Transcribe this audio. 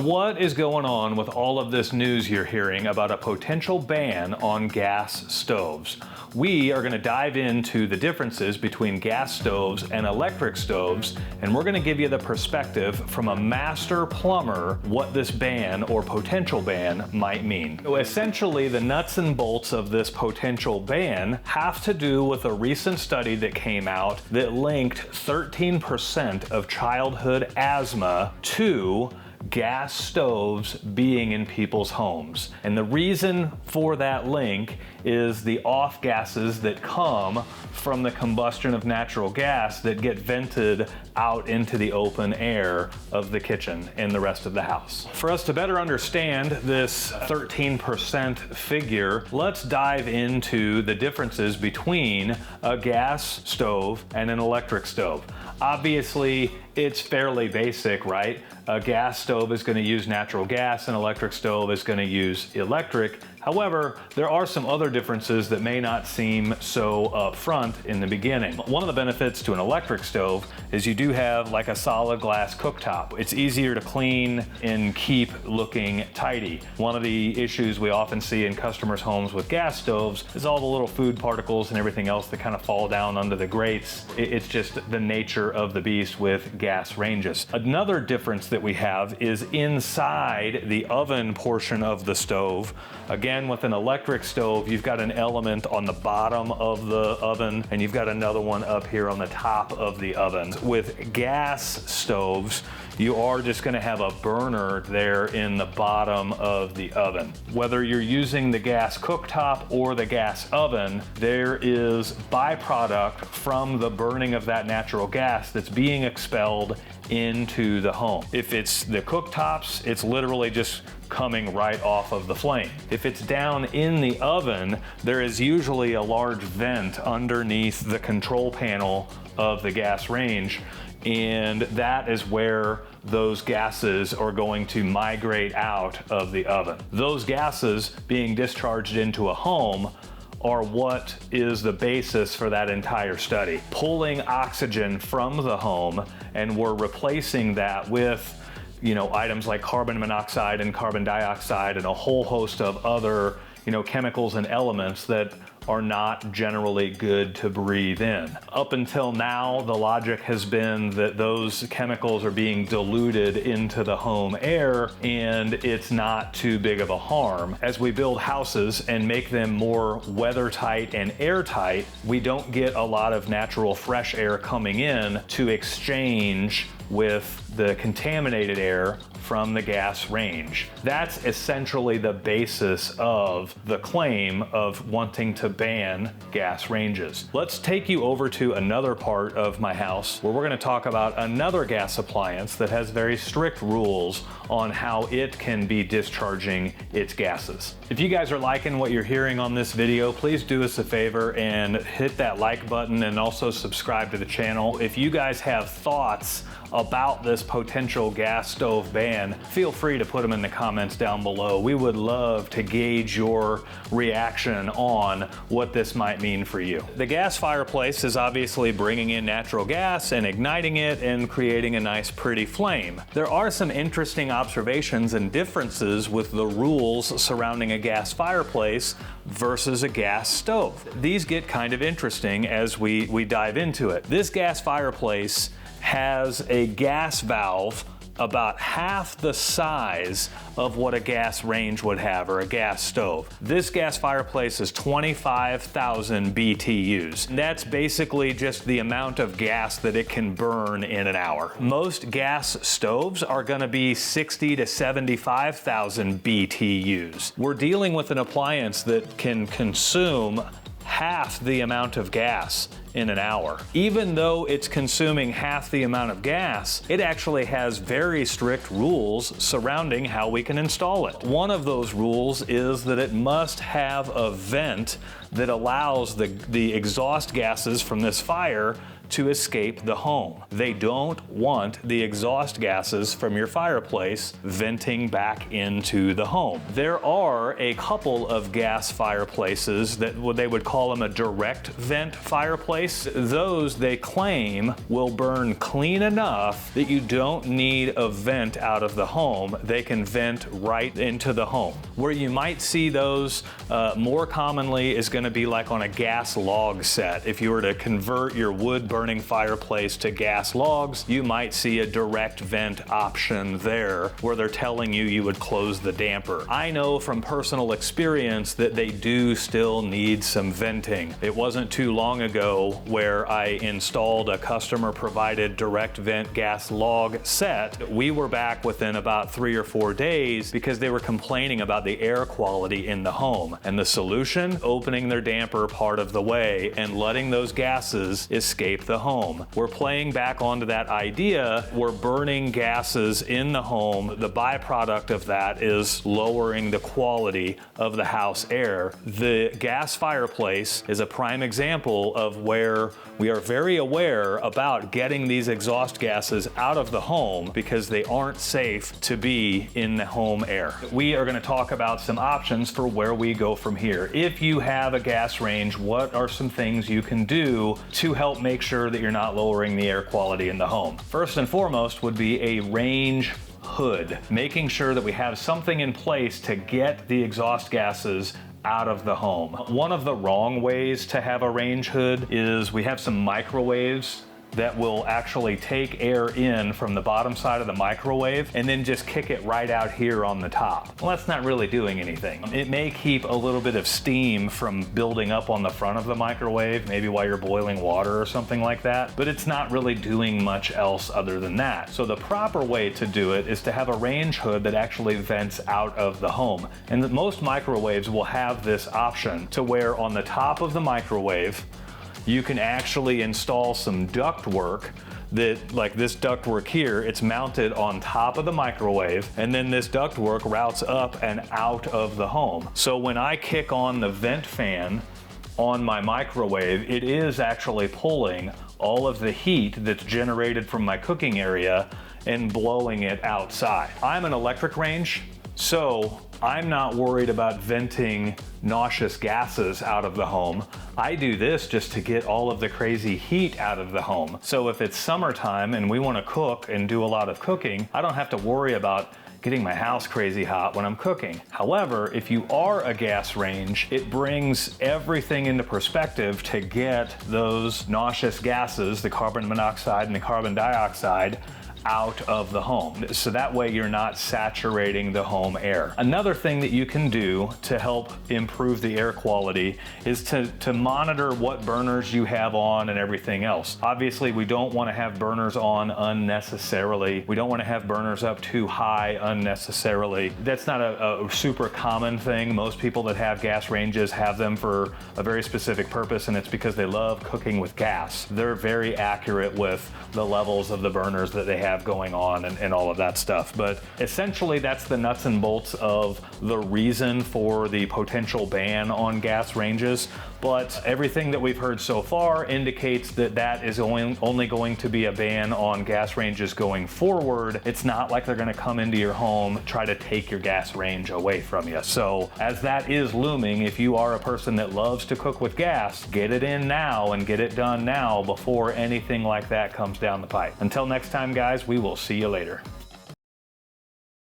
What is going on with all of this news you're hearing about a potential ban on gas stoves? We are going to dive into the differences between gas stoves and electric stoves, and we're going to give you the perspective from a master plumber what this ban or potential ban might mean. So essentially, the nuts and bolts of this potential ban have to do with a recent study that came out that linked 13% of childhood asthma to gas stoves being in people's homes. And the reason for that link is the off gases that come from the combustion of natural gas that get vented out into the open air of the kitchen and the rest of the house. For us to better understand this 13% figure, let's dive into the differences between a gas stove and an electric stove. Obviously, it's fairly basic, right? A gas stove is going to use natural gas, an electric stove is going to use electric. However, there are some other differences that may not seem so upfront in the beginning. One of the benefits to an electric stove is you do have like a solid glass cooktop. It's easier to clean and keep looking tidy. One of the issues we often see in customers' homes with gas stoves is all the little food particles and everything else that kind of fall down under the grates. It's just the nature of the beast with gas ranges. Another difference that we have is inside the oven portion of the stove. Again, with an electric stove, you've got an element on the bottom of the oven and you've got another one up here on the top of the oven. With gas stoves, you are just going to have a burner there in the bottom of the oven. Whether you're using the gas cooktop or the gas oven, there is byproduct from the burning of that natural gas that's being expelled into the home. If it's the cooktops, it's literally just coming right off of the flame. If it's down in the oven, there is usually a large vent underneath the control panel of the gas range, and that is where those gases are going to migrate out of the oven. Those gases being discharged into a home are what is the basis for that entire study. Pulling oxygen from the home, and we're replacing that with items like carbon monoxide and carbon dioxide and a whole host of other chemicals and elements that are not generally good to breathe in. Up until now, the logic has been that those chemicals are being diluted into the home air and it's not too big of a harm. As we build houses and make them more weather tight and airtight, we don't get a lot of natural fresh air coming in to exchange with the contaminated air from the gas range. That's essentially the basis of the claim of wanting to ban gas ranges. Let's take you over to another part of my house where we're going to talk about another gas appliance that has very strict rules on how it can be discharging its gases. If you guys are liking what you're hearing on this video, please do us a favor and hit that like button and also subscribe to the channel. If you guys have thoughts about this potential gas stove ban, feel free to put them in the comments down below. We would love to gauge your reaction on what this might mean for you. The gas fireplace is obviously bringing in natural gas and igniting it and creating a nice pretty flame. There are some interesting observations and differences with the rules surrounding a gas fireplace versus a gas stove. These get kind of interesting as we dive into it. This gas fireplace has a gas valve about half the size of what a gas range would have, or a gas stove. This gas fireplace is 25,000 BTUs. That's basically just the amount of gas that it can burn in an hour. Most gas stoves are gonna be 60 to 75,000 BTUs. We're dealing with an appliance that can consume half the amount of gas in an hour. Even though it's consuming half the amount of gas, it actually has very strict rules surrounding how we can install it. One of those rules is that it must have a vent that allows the exhaust gases from this fire to escape the home. They don't want the exhaust gases from your fireplace venting back into the home. There are a couple of gas fireplaces that they would call them a direct vent fireplace. Those, they claim, will burn clean enough that you don't need a vent out of the home. They can vent right into the home. Where you might see those more commonly is going to be like on a gas log set. If you were to convert your wood burning fireplace to gas logs, you might see a direct vent option there where they're telling you you would close the damper. I know from personal experience that they do still need some venting. It wasn't too long ago where I installed a customer provided direct vent gas log set. We were back within about 3 or 4 days because they were complaining about the air quality in the home. And the solution? Opening their damper part of the way and letting those gases escape the home. We're playing back onto that idea. We're burning gases in the home. The byproduct of that is lowering the quality of the house air. The gas fireplace is a prime example of where we are very aware about getting these exhaust gases out of the home because they aren't safe to be in the home air. We are going to talk about some options for where we go from here. If you have a gas range, what are some things you can do to help make sure that you're not lowering the air quality in the home? First and foremost would be a range hood, making sure that we have something in place to get the exhaust gases out of the home. One of the wrong ways to have a range hood is we have some microwaves that will actually take air in from the bottom side of the microwave and then just kick it right out here on the top. Well, that's not really doing anything. It may keep a little bit of steam from building up on the front of the microwave, maybe while you're boiling water or something like that, but it's not really doing much else other than that. So the proper way to do it is to have a range hood that actually vents out of the home. And most microwaves will have this option to where on the top of the microwave, you can actually install some ductwork that, like this ductwork here, it's mounted on top of the microwave, and then this ductwork routes up and out of the home. So when I kick on the vent fan on my microwave, it is actually pulling all of the heat that's generated from my cooking area and blowing it outside. I'm an electric range, so I'm not worried about venting noxious gases out of the home. I do this just to get all of the crazy heat out of the home. So if it's summertime and we want to cook and do a lot of cooking, I don't have to worry about getting my house crazy hot when I'm cooking. However, if you are a gas range, it brings everything into perspective to get those noxious gases, the carbon monoxide and the carbon dioxide, out of the home. So that way you're not saturating the home air. Another thing that you can do to help improve the air quality is to monitor what burners you have on and everything else. Obviously, we don't want to have burners on unnecessarily. We don't want to have burners up too high unnecessarily. That's not a super common thing. Most people that have gas ranges have them for a very specific purpose, and it's because they love cooking with gas. They're very accurate with the levels of the burners that they have going on and all of that stuff. But essentially, that's the nuts and bolts of the reason for the potential ban on gas ranges. But everything that we've heard so far indicates that that is only going to be a ban on gas ranges going forward. It's not like they're going to come into your home, try to take your gas range away from you. So as that is looming, if you are a person that loves to cook with gas, get it in now and get it done now before anything like that comes down the pipe. Until next time, guys, we will see you later.